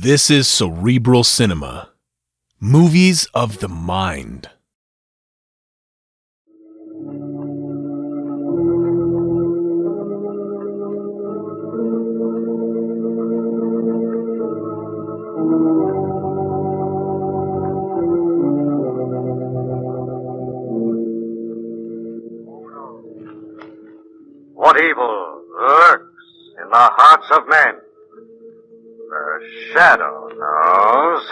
This is Cerebral Cinema. Movies of the mind. What evil lurks in the hearts of men? The shadow knows.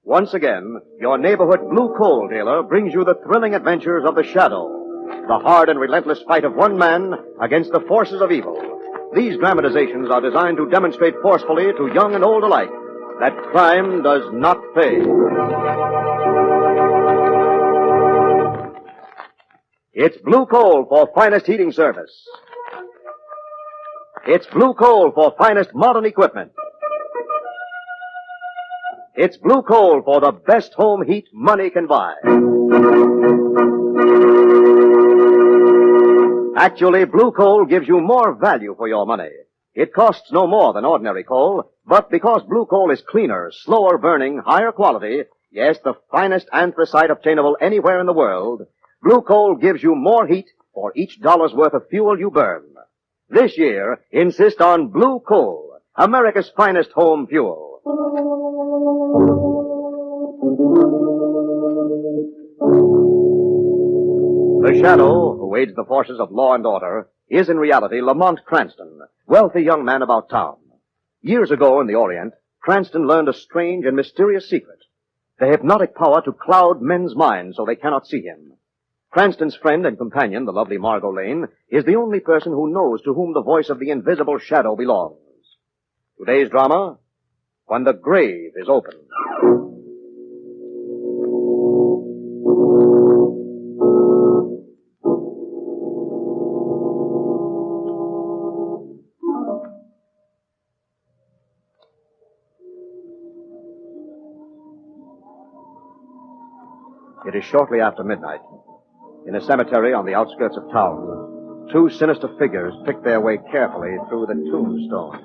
Once again, your neighborhood blue coal dealer brings you the thrilling adventures of the Shadow, the hard and relentless fight of one man against the forces of evil. These dramatizations are designed to demonstrate forcefully to young and old alike that crime does not pay. It's blue coal for finest heating service. It's blue coal for finest modern equipment. It's blue coal for the best home heat money can buy. Actually, blue coal gives you more value for your money. It costs no more than ordinary coal, but because blue coal is cleaner, slower burning, higher quality, yes, the finest anthracite obtainable anywhere in the world, blue coal gives you more heat for each dollar's worth of fuel you burn. This year, insist on blue coal, America's finest home fuel. The Shadow, who aids the forces of law and order, is in reality Lamont Cranston, wealthy young man about town. Years ago in the Orient, Cranston learned a strange and mysterious secret, the hypnotic power to cloud men's minds so they cannot see him. Cranston's friend and companion, the lovely Margot Lane, is the only person who knows to whom the voice of the invisible Shadow belongs. Today's drama, When the Grave is Open. It is shortly after midnight. In a cemetery on the outskirts of town, two sinister figures pick their way carefully through the tombstones.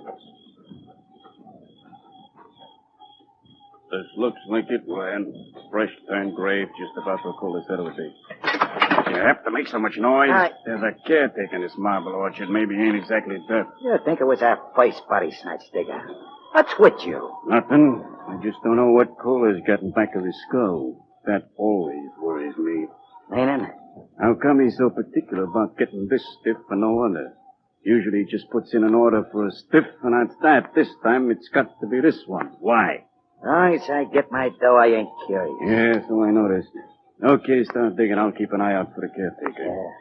This looks like it, Ryan. Fresh turned grave, just about so cold as said it would be. You have to make so much noise. There's a caretaker in this marble orchard. Maybe he ain't exactly dead. You think it was our first body snatch, digger? What's with you? Nothing. I just don't know what Kohler's got in back of his skull. That always worries me. Meaning? How come he's so particular about getting this stiff for no other? Usually he just puts in an order for a stiff, and at that, this time it's got to be this one. Why? As long as I get my dough, I ain't curious. Yeah, so I noticed. Okay, start digging. I'll keep an eye out for the caretaker. Yeah.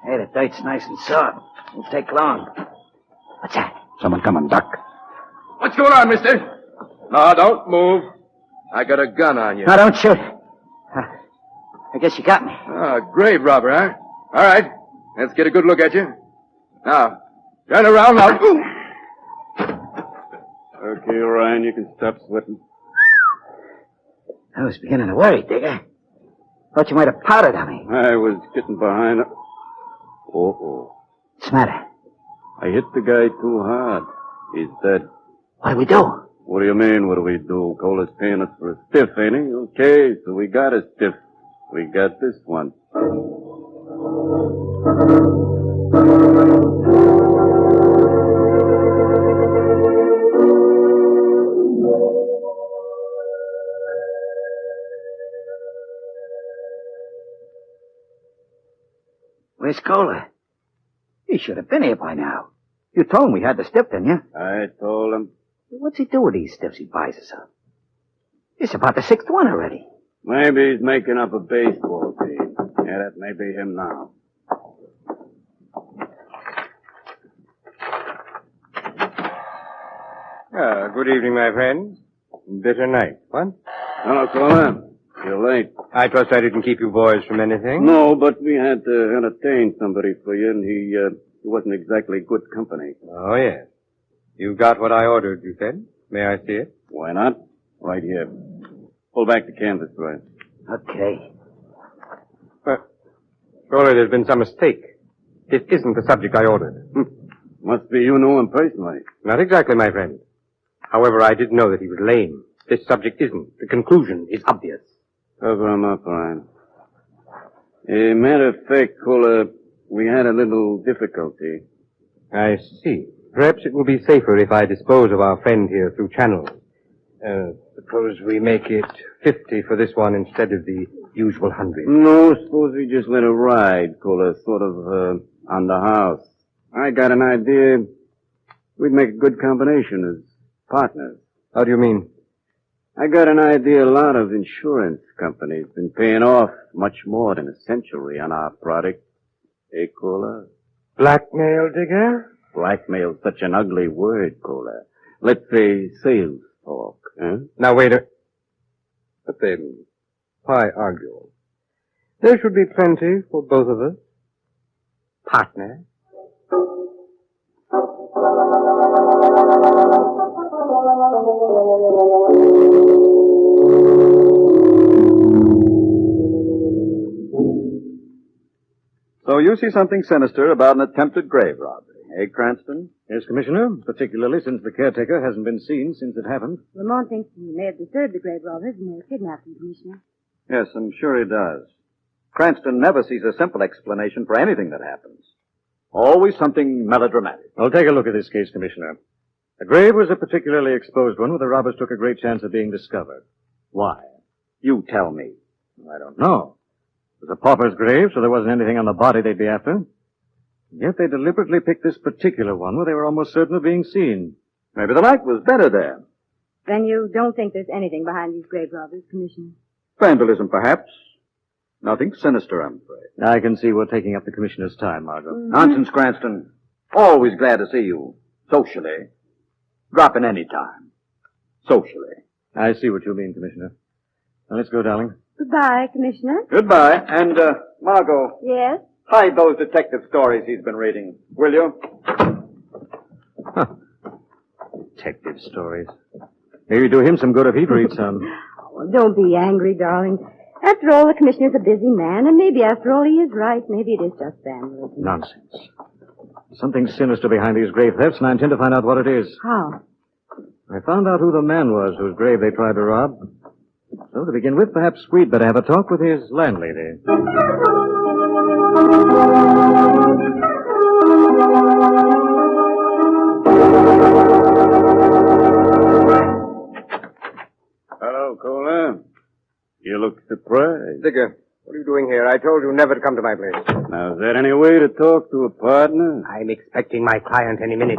Hey, the dirt's nice and soft. Won't take long. What's that? Someone coming, Doc. What's going on, mister? No, don't move. I got a gun on you. No, don't shoot. I guess you got me. Oh, grave robber, huh? All right. Let's get a good look at you. Now, turn around now. Ooh. Okay, Ryan, you can stop sweating. I was beginning to worry, digger. Thought you might have powdered on me. I was getting behind. Uh-oh. What's the matter? I hit the guy too hard. He's dead. What do we do? What do you mean, what do we do? Kohler's paying us for a stiff, ain't he? Okay, so we got a stiff. We got this one. Where's Kohler? He should have been here by now. You told him we had the stiff, didn't you? I told him. What's he do with these stiffs he buys us up? It's about the sixth one already. Maybe he's making up a baseball team. Yeah, that may be him now. Good evening, my friends. Bitter night, what? Hello, Kohler. You're late. I trust I didn't keep you boys from anything? No, but we had to entertain somebody for you, and he wasn't exactly good company. Oh, yes. You got what I ordered, you said. May I see it? Why not? Right here. Pull back the canvas, Bryce. Okay. Surely there's been some mistake. This isn't the subject I ordered. Must be you know him personally. Not exactly, my friend. However, I did know that he was lame. This subject isn't. The conclusion is obvious. Cover him up, Ryan. Matter of fact, Kohler, we had a little difficulty. I see. Perhaps it will be safer if I dispose of our friend here through channels. Suppose we make it 50 for this one instead of the usual 100. No, suppose we just let it ride, Kohler, sort of, on the house. I got an idea we'd make a good combination as partners. How do you mean? I got an idea a lot of insurance companies been paying off much more than a century on our product. Hey, Kohler? Blackmail, Digger? Blackmail's such an ugly word, Kohler. Let's say sales talk, huh? Now, wait a... But then, why argue? There should be plenty for both of us. Partner. So you see something sinister about an attempted grave robbery, eh, Cranston? Yes, Commissioner, particularly since the caretaker hasn't been seen since it happened. Lamont thinks he may have disturbed the grave robbers and they kidnapped him, Commissioner. Yes, I'm sure he does. Cranston never sees a simple explanation for anything that happens. Always something melodramatic. I'll take a look at this case, Commissioner. The grave was a particularly exposed one where the robbers took a great chance of being discovered. Why? You tell me. I don't know. It was a pauper's grave, so there wasn't anything on the body they'd be after. Yet they deliberately picked this particular one where they were almost certain of being seen. Maybe the light was better there. Then you don't think there's anything behind these grave robbers, Commissioner? Vandalism, perhaps. Nothing sinister, I'm afraid. I can see we're taking up the Commissioner's time, Margot. Nonsense, Cranston. Always glad to see you. Socially. Drop in any time. Socially. I see what you mean, Commissioner. Now, let's go, darling. Goodbye, Commissioner. Goodbye. And, Margot, Yes? hide those detective stories he's been reading, will you? Detective stories. Maybe do him some good if he'd read some. Oh, don't be angry, darling. After all, the Commissioner's a busy man, and maybe after all he is right. Maybe it is just vandalism. Nonsense. Something sinister behind these grave thefts, and I intend to find out what it is. How? I found out who the man was whose grave they tried to rob. So, to begin with, perhaps we'd better have a talk with his landlady. Hello, Kohler. You look surprised. Digger, what are you doing here? I told you never to come to my place. Now, is there any way to talk to a partner? I'm expecting my client any minute.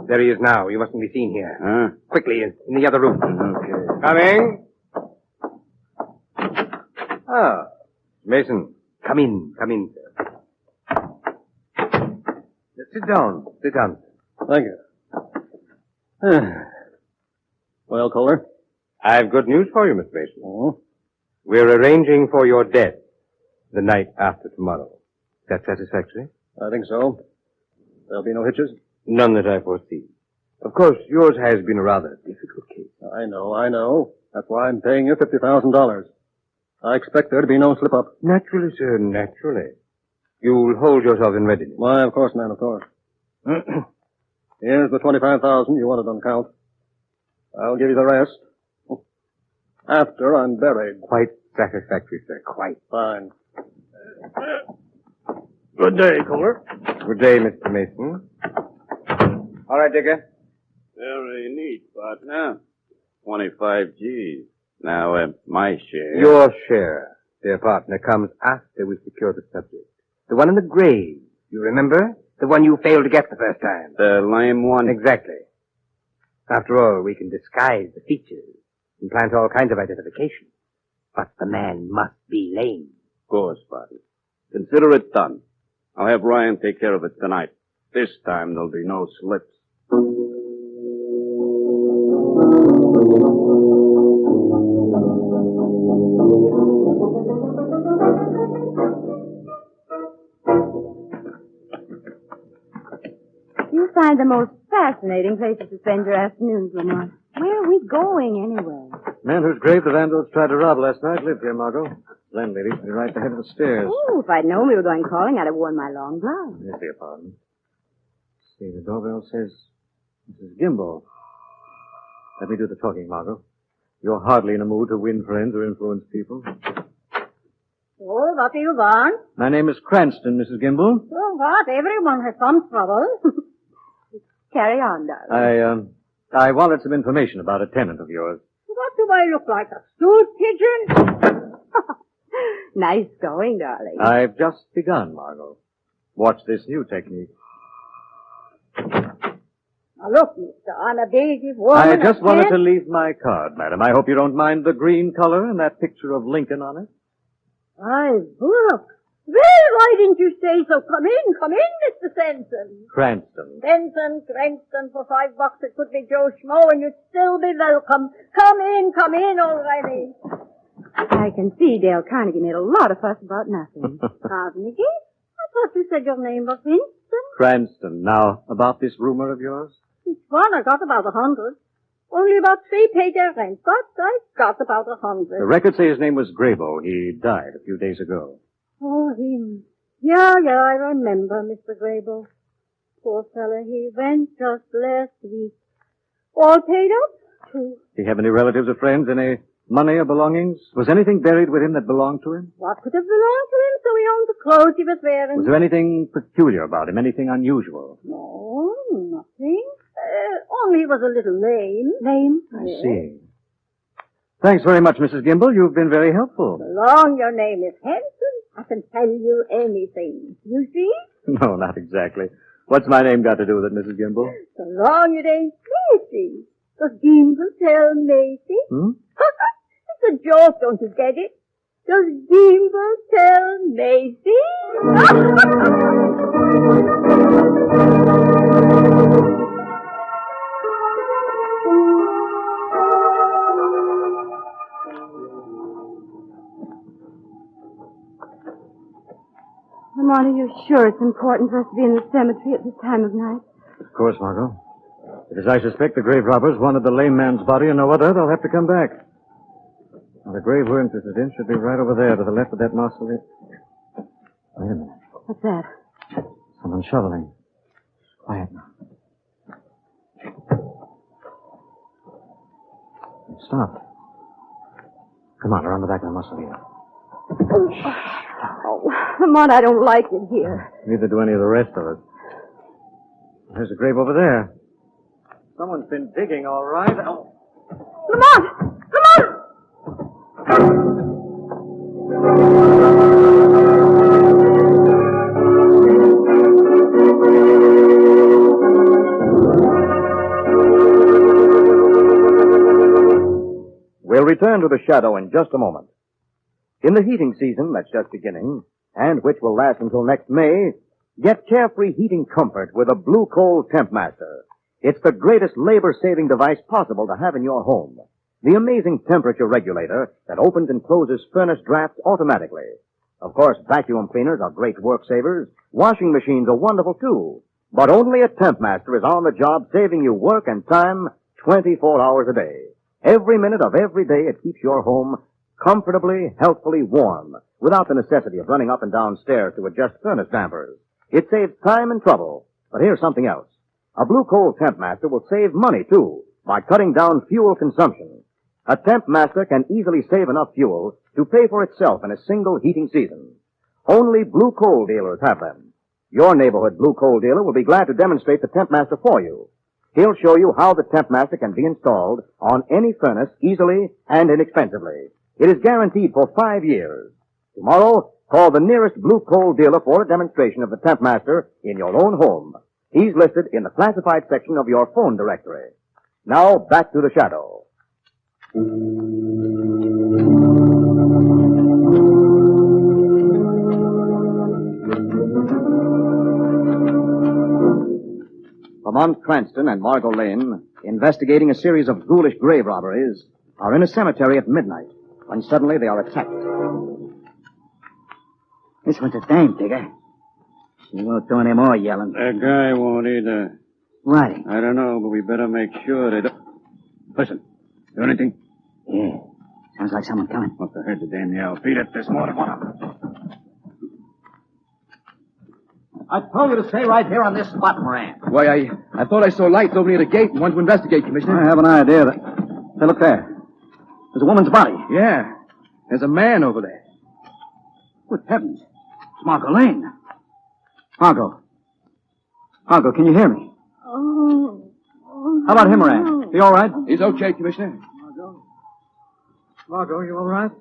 There he is now. You mustn't be seen here. Huh? Quickly, in the other room. Okay. Coming. Ah, Mason. Come in, sir. Sit down. Thank you. Well, Kohler? I've good news for you, Mr. Mason. Oh? We're arranging for your death the night after tomorrow. Is that satisfactory? I think so. There'll be no hitches? None that I foresee. Of course, yours has been a rather difficult case. I know. That's why I'm paying you $50,000. I expect there to be no slip-up. Naturally, sir, naturally. You'll hold yourself in readiness. Why, of course, man, of course. Here's the $25,000 you wanted on count. I'll give you the rest. After I'm buried. Quite satisfactory, sir. Quite. Fine. Good day, Kohler. Good day, Mr. Mason. All right, Digger. Very neat, partner. 25 G's. Now, my share. Your share, dear partner, comes after we secure the subject. The one in the grave, you remember? The one you failed to get the first time. The lame one? Exactly. After all, we can disguise the features and plant all kinds of identification. But the man must be lame. Of course, partner. Consider it done. I'll have Ryan take care of it tonight. This time there'll be no slips. You find the most fascinating places to spend your afternoons, Lamont. Where are we going, anyway? The man whose grave the vandals tried to rob last night lived here, Margot. Landlady should be right at the head of the stairs. Oh, if I'd known we were going calling, I'd have worn my long gloves. Here's the apartment. See, the doorbell says Mrs. Gimble. Let me do the talking, Margot. You're hardly in a mood to win friends or influence people. Oh, what do you want? My name is Cranston, Mrs. Gimble. Oh, what? Everyone has some trouble. Carry on, darling. I wanted some information about a tenant of yours. What do I look like, a stool pigeon? Nice going, darling. I've just begun, Margot. Watch this new technique. Now, look, mister, I'm a big woman. I just wanted to leave my card, madam. I hope you don't mind the green color and that picture of Lincoln on it. I look. Well, why didn't you say so? Come in, Mr. Sensen. Cranston. Cranston, for $5 it could be Joe Schmo and you'd still be welcome. Come in already. I can see Dale Carnegie made a lot of fuss about nothing. Carnegie? I thought you said your name was Winston. Cranston. Now, about this rumor of yours? Each one I got about 100. Only about 3 paid their rent, but I got about 100. The records say his name was Grabo. He died a few days ago. Oh, him. Yeah, I remember, Mr. Grable. Poor fella, he went just last week. All paid up, too. Did he have any relatives or friends, any money or belongings? Was anything buried with him that belonged to him? What could have belonged to him? So he owned the clothes he was wearing. Was there anything peculiar about him? Anything unusual? No, nothing. Only he was a little lame. Lame? I see. Thanks very much, Mrs. Gimble. You've been very helpful. So long your name is Henson, I can tell you anything. You see? No, not exactly. What's my name got to do with it, Mrs. Gimble? So long it ain't Macy. Does Gimble tell Macy? It's a joke, don't you get it? Does Gimble tell Macy? Lamont, are you sure it's important for us to be in the cemetery at this time of night? Of course, Margot. But as I suspect the grave robbers wanted the lame man's body and no other, they'll have to come back. Now, the grave we're interested in should be right over there to the left of that mausoleum. Wait a minute. What's that? Someone's shoveling. Quiet now. Stop. Come on, around the back of the mausoleum. Oh, Lamont, I don't like it here. Neither do any of the rest of us. There's a grave over there. Someone's been digging, all right. Oh. Lamont! We'll return to the shadow in just a moment. In the heating season that's just beginning, and which will last until next May, get carefree heating comfort with a Blue Coal Temp Master. It's the greatest labor-saving device possible to have in your home. The amazing temperature regulator that opens and closes furnace drafts automatically. Of course, vacuum cleaners are great work savers. Washing machines are wonderful too. But only a Temp Master is on the job saving you work and time 24 hours a day. Every minute of every day it keeps your home comfortably, healthfully warm, without the necessity of running up and down stairs to adjust furnace dampers. It saves time and trouble. But here's something else. A Blue Coal Temp Master will save money, too, by cutting down fuel consumption. A Temp Master can easily save enough fuel to pay for itself in a single heating season. Only Blue Coal dealers have them. Your neighborhood Blue Coal dealer will be glad to demonstrate the Temp Master for you. He'll show you how the Temp Master can be installed on any furnace easily and inexpensively. It is guaranteed for 5 years. Tomorrow, call the nearest Blue Coal dealer for a demonstration of the Temp Master in your own home. He's listed in the classified section of your phone directory. Now, back to the shadow. Lamont Cranston and Margot Lane, investigating a series of ghoulish grave robberies, are in a cemetery at midnight when suddenly they are attacked. This one's a dame, Digger. She won't do any more yelling. That guy won't either. Why? I don't know, but we better make sure they don't. Listen. Do anything? Yeah. Sounds like someone coming. Must have heard the damn yell. Beat it. There's more than one of them. I told you to stay right here on this spot, Moran. Why, I thought I saw lights over near the gate and wanted to investigate, Commissioner. I have an idea that... Hey, look there. There's a woman's body. Yeah. There's a man over there. Good heavens. It's Margot Lane. Margot. Margot, can you hear me? Oh. How about him, Moran? He all right? He's okay, Commissioner. Margot, you all right?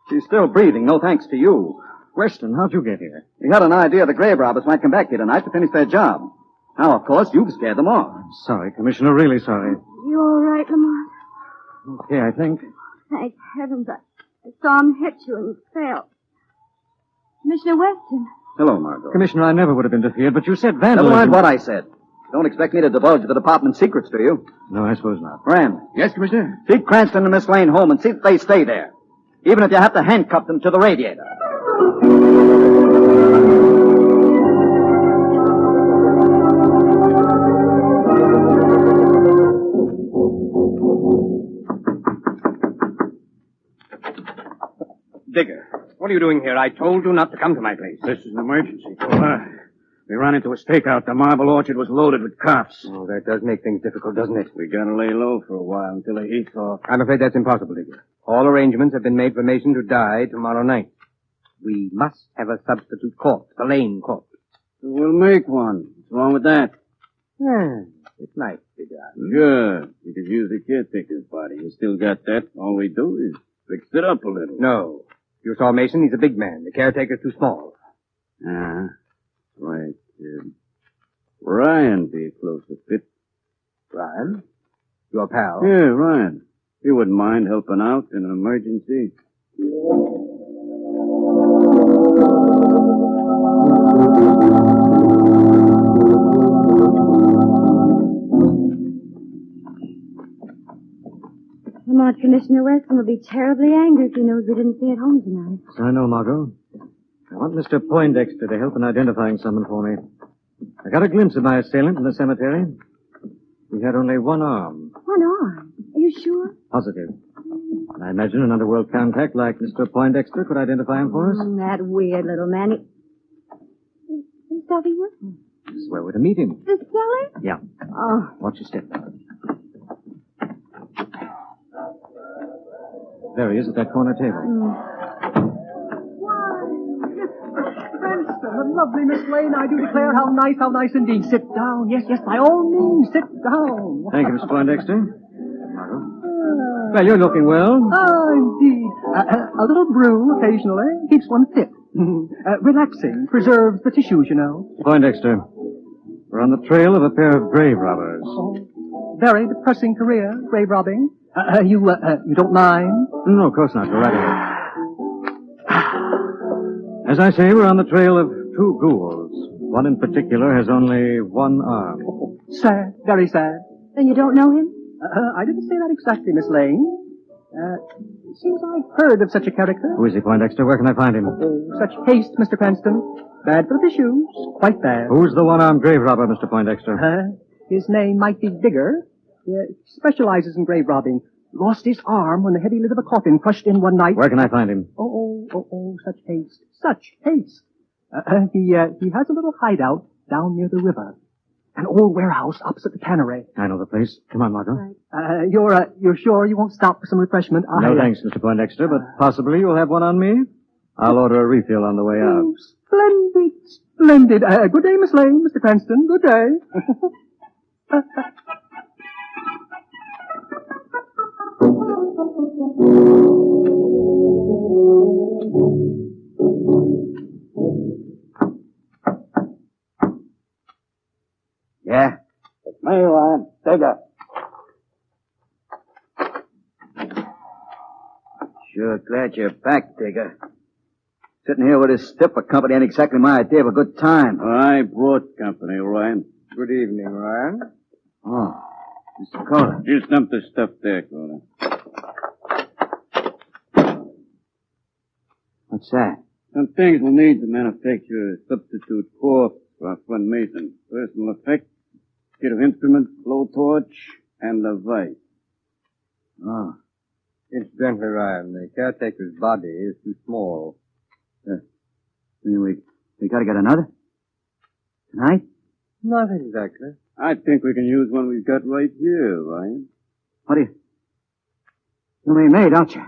She's still breathing, no thanks to you. Weston, how'd you get here? We had an idea the grave robbers might come back here tonight to finish their job. Now, of course, you've scared them off. Sorry, Commissioner, really sorry. You all right, Lamont? Okay, I think. Thank heavens. I saw him hit you and fell. Commissioner Weston. Hello, Margot. Commissioner, I never would have interfered, but you said vandalism. Never mind what I said. Don't expect me to divulge the department's secrets to you. No, I suppose not. Moran. Yes, Commissioner? Take Cranston and Miss Lane home and see that they stay there. Even if you have to handcuff them to the radiator. Digger, what are you doing here? I told you not to come to my place. This is an emergency, Cola. We ran into a stakeout. The marble orchard was loaded with cops. Oh, that does make things difficult, doesn't it? We gotta lay low for a while until the heat's off. I'm afraid that's impossible, Digger. All arrangements have been made for Mason to die tomorrow night. We must have a substitute corpse, the Lane corpse. We'll make one. What's wrong with that? Yeah, it's nice, Digger. Sure. We could use the caretaker's body. You still got that? All we do is fix it up a little. No. You saw Mason, he's a big man. The caretaker's too small. Right. Ryan be a closer fit. Ryan? Your pal? Yeah, Ryan. He wouldn't mind helping out in an emergency. Lamont, Commissioner Weston will be terribly angry if he knows we didn't stay at home tonight. I know, Margot. I want Mr. Poindexter to help in identifying someone for me. I got a glimpse of my assailant in the cemetery. He had only one arm. One arm? Are you sure? Positive. I imagine an underworld contact like Mr. Poindexter could identify him for us. That weird little man. He's talking here? This is where we're to meet him. The cellar? Yeah. Oh. Watch your step. There he is at that corner table. The lovely Miss Lane, I do declare, how nice indeed. Sit down. Yes, by all means, sit down. Thank you, Mr. Poindexter. Margot. Well, you're looking well. Indeed. A little brew occasionally keeps one fit. Relaxing, preserves the tissues, you know. Poindexter, we're on the trail of a pair of grave robbers. Oh, very depressing career, grave robbing. You don't mind? No, of course not. Go right ahead. As I say, we're on the trail of two ghouls. One in particular has only one arm. Oh, sad, very sad. Then you don't know him? I didn't say that exactly, Miss Lane. It seems I've heard of such a character. Who is he, Poindexter? Where can I find him? Oh, such haste, Mr. Cranston. Bad for the tissues. Quite bad. Who's the one-armed grave robber, Mr. Poindexter? His name might be Digger. He specializes in grave robbing. Lost his arm when the heavy lid of a coffin crushed in one night. Where can I find him? Oh, such haste. Such haste. He has a little hideout down near the river. An old warehouse opposite the cannery. I know the place. Come on, Margot. You're sure you won't stop for some refreshment? No thanks, Mr. Poindexter, but possibly you'll have one on me. I'll order a refill on the way out. Oh, splendid. Good day, Miss Lane, Mr. Cranston. Good day. Yeah? It's me, Ryan. Digger. Sure glad you're back, Digger. Sitting here with this stiffer company ain't exactly my idea of a good time. I brought company, Ryan. Good evening, Ryan. Oh, Mr. Carter. Just dump the stuff there, Cola. What's that? Some things we'll need to manufacture a substitute corpse for our friend Mason. Personal effects, kit of instruments, blowtorch, and a vice. Oh. Incidentally, Ryan, the caretaker's body is too small. We gotta get another? Tonight? Not exactly. I think we can use one we've got right here, Ryan. What do you... You mean me, don't you?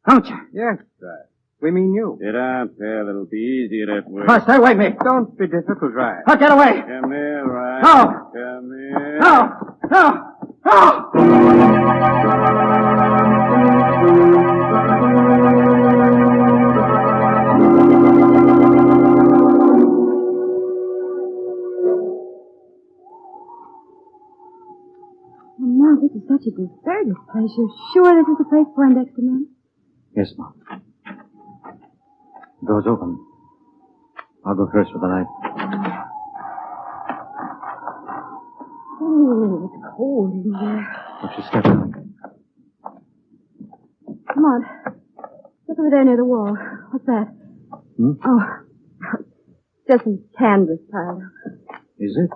Don't you? Yes, Ryan. We mean you. Sit down, pal. It'll be easier that way. Oh, stay away from me. Don't be difficult, Ryan. Oh, get away. Come here, Ryan. No. Come here. No. No. No. Oh, this is such a deserted place. You're sure this is the place Poindexter meant? Yes, Mom. The door's open. I'll go first for the night. Oh, it's cold in there. What's your step on? Come on. Look over there near the wall. What's that? Oh, just some canvas piled up. Is it?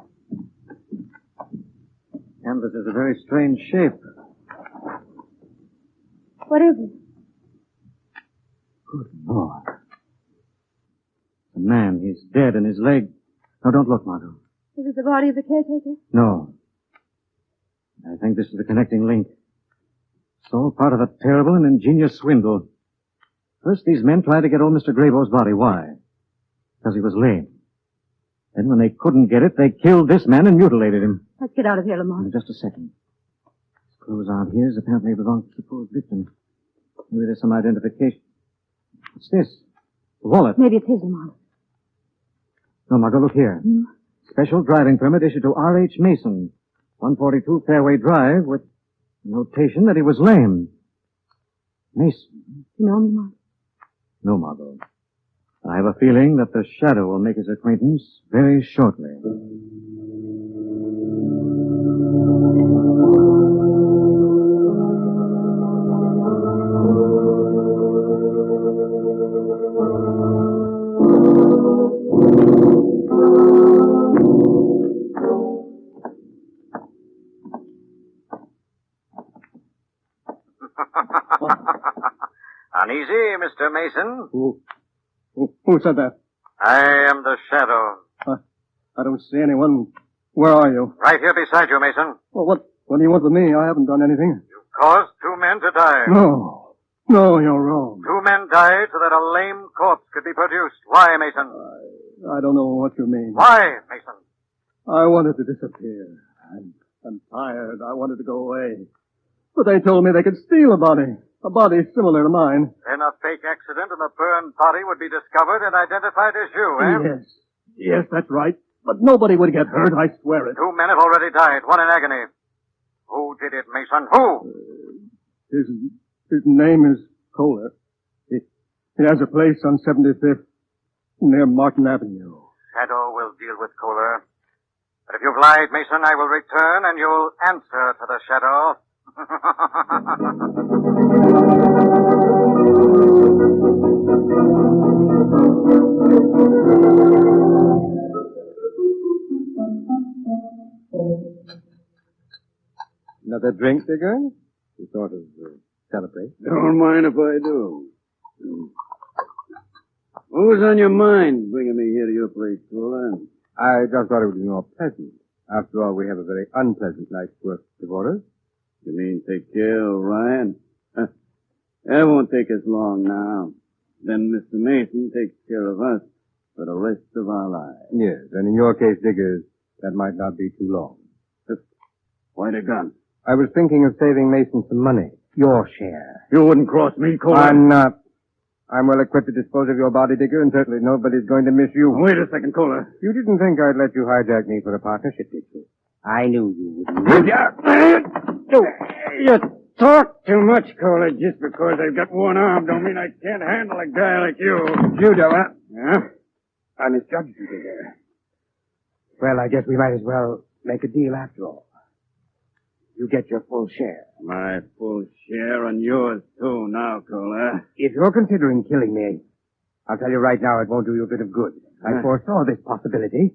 Canvas is a very strange shape. What is it? Good Lord. The man, he's dead and his leg... No, don't look, Margot. Is it the body of the caretaker? No. I think this is the connecting link. It's all part of a terrible and ingenious swindle. First, these men tried to get old Mr. Graybow's body. Why? Because he was lame. Then when they couldn't get it, they killed this man and mutilated him. Let's get out of here, Lamont. Just a second. This clothes out here is apparently belongs to the supposed victim. Maybe there's some identification. What's this? The wallet. Maybe it's his, Lamont. No, Margot, look here. Special driving permit issued to R.H. Mason, 142 Fairway Drive, with notation that he was lame. Mason? You know him, Lamont? No, Margot. I have a feeling that the Shadow will make his acquaintance very shortly. Uneasy, Mr. Mason. Who said that? I am the Shadow. I don't see anyone. Where are you? Right here beside you, Mason. Well, what do you want with me? I haven't done anything. You caused 2 men to die. No, you're wrong. 2 men died so that a lame corpse could be produced. Why, Mason? I don't know what you mean. Why, Mason? I wanted to disappear. I'm tired. I wanted to go away. But they told me they could steal a body similar to mine. Then a fake accident and the burned body would be discovered and identified as you, eh? Yes, that's right. But nobody would get hurt, I swear it. 2 men have already died, one in agony. Who did it, Mason? Who? His name is Kohler. He has a place on 75th near Martin Avenue. Shadow will deal with Kohler. But if you've lied, Mason, I will return and you'll answer to the Shadow. Another drink, Digger? To sort of celebrate. Don't mind if I do. What was on your mind bringing me here to your place, Kohler? I just thought it would be more pleasant. After all, we have a very unpleasant night's work before us. You mean take care of Ryan? That won't take us long now. Then Mr. Mason takes care of us for the rest of our lives. Yes, and in your case, Diggers, that might not be too long. Why the gun? I was thinking of saving Mason some money. Your share. You wouldn't cross me, Kohler. I'm not. I'm well equipped to dispose of your body, Digger, and certainly nobody's going to miss you. Wait a second, Kohler. You didn't think I'd let you hijack me for a partnership, did you? I knew you wouldn't. You talk too much, Kohler. Just because I've got one arm don't mean I can't handle a guy like you. Judo, huh? Yeah? I misjudged you, Digger. Well, I guess we might as well make a deal after all. You get your full share. My full share and yours, too, now, Kohler. If you're considering killing me, I'll tell you right now it won't do you a bit of good. I foresaw this possibility,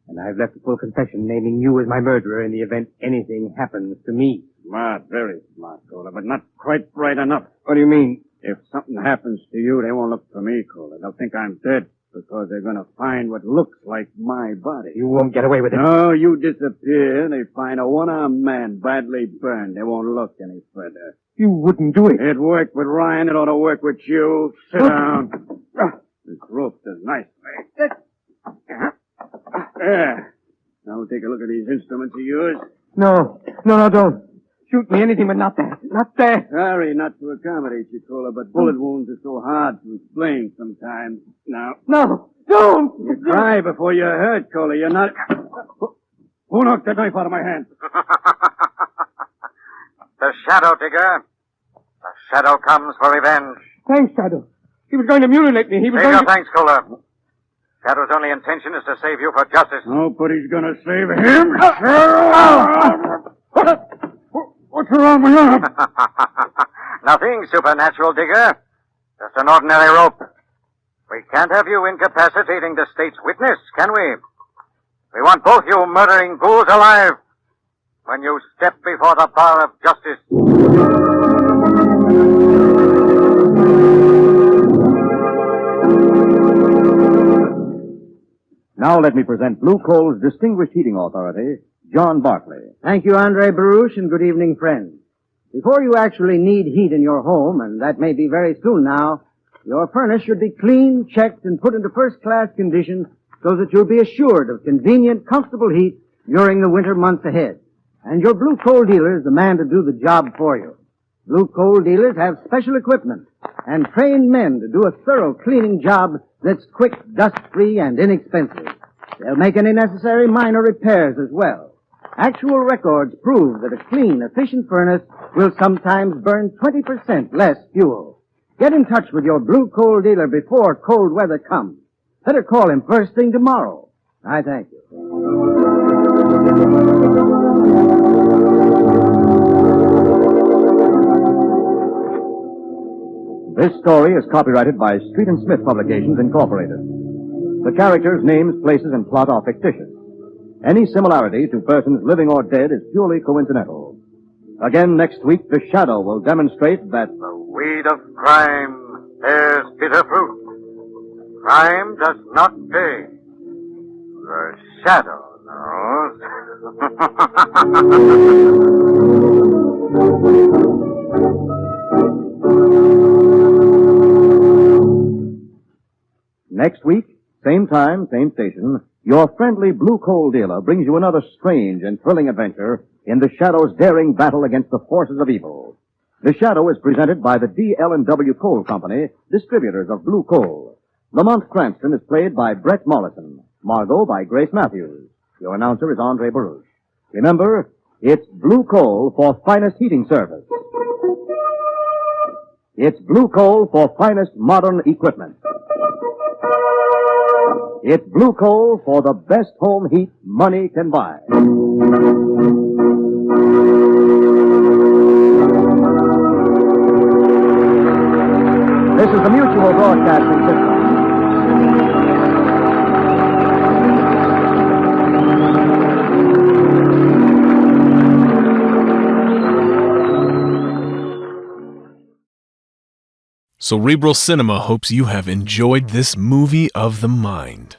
and I've left a full confession naming you as my murderer in the event anything happens to me. Smart, very smart, Kohler, but not quite bright enough. What do you mean? If something happens to you, they won't look for me, Kohler. They'll think I'm dead because they're going to find what looks like my body. You won't get away with it. No, you disappear. They find a one-armed man badly burned. They won't look any further. You wouldn't do it. It worked with Ryan. It ought to work with you. Sit down. This rope does nicely. There. Now take a look at these instruments of yours. No, don't. Shoot me anything but not that. Not that. Sorry not to accommodate you, Kohler, but bullet wounds are so hard to explain sometimes. Now. No, don't. You cry before you're hurt, Kohler. You're not... Who knocked that knife out of my hand? The Shadow, Digger. The Shadow comes for revenge. Thanks, Shadow. He was going to mutilate me. He was Save going your to... thanks, Kohler. Shadow's only intention is to save you for justice. Nobody's gonna save him. What's wrong with him? Nothing supernatural, Digger. Just an ordinary rope. We can't have you incapacitating the state's witness, can we? We want both you murdering ghouls alive when you step before the bar of justice. Now let me present Blue Coal's distinguished heating authority, John Barkley. Thank you, Andre Baruch, and good evening, friends. Before you actually need heat in your home, and that may be very soon now, your furnace should be cleaned, checked, and put into first-class condition so that you'll be assured of convenient, comfortable heat during the winter months ahead. And your Blue Coal dealer is the man to do the job for you. Blue Coal dealers have special equipment and trained men to do a thorough cleaning job that's quick, dust-free, and inexpensive. They'll make any necessary minor repairs as well. Actual records prove that a clean, efficient furnace will sometimes burn 20% less fuel. Get in touch with your Blue Coal dealer before cold weather comes. Better call him first thing tomorrow. I thank you. This story is copyrighted by Street and Smith Publications, Incorporated. The characters, names, places, and plot are fictitious. Any similarity to persons living or dead is purely coincidental. Again, next week, the Shadow will demonstrate that The weed of crime bears bitter fruit. Crime does not pay. The Shadow knows. next week, same time, same station, your friendly Blue Coal dealer brings you another strange and thrilling adventure in the Shadow's daring battle against the forces of evil. The Shadow is presented by the D.L.&W. Coal Company, distributors of Blue Coal. Lamont Cranston is played by Brett Mollison. Margot by Grace Matthews. Your announcer is Andre Baruch. Remember, it's Blue Coal for finest heating service. It's Blue Coal for finest modern equipment. It's Blue Coal for the best home heat money can buy. This is the Mutual Broadcasting System. Cerebral Cinema hopes you have enjoyed this movie of the mind.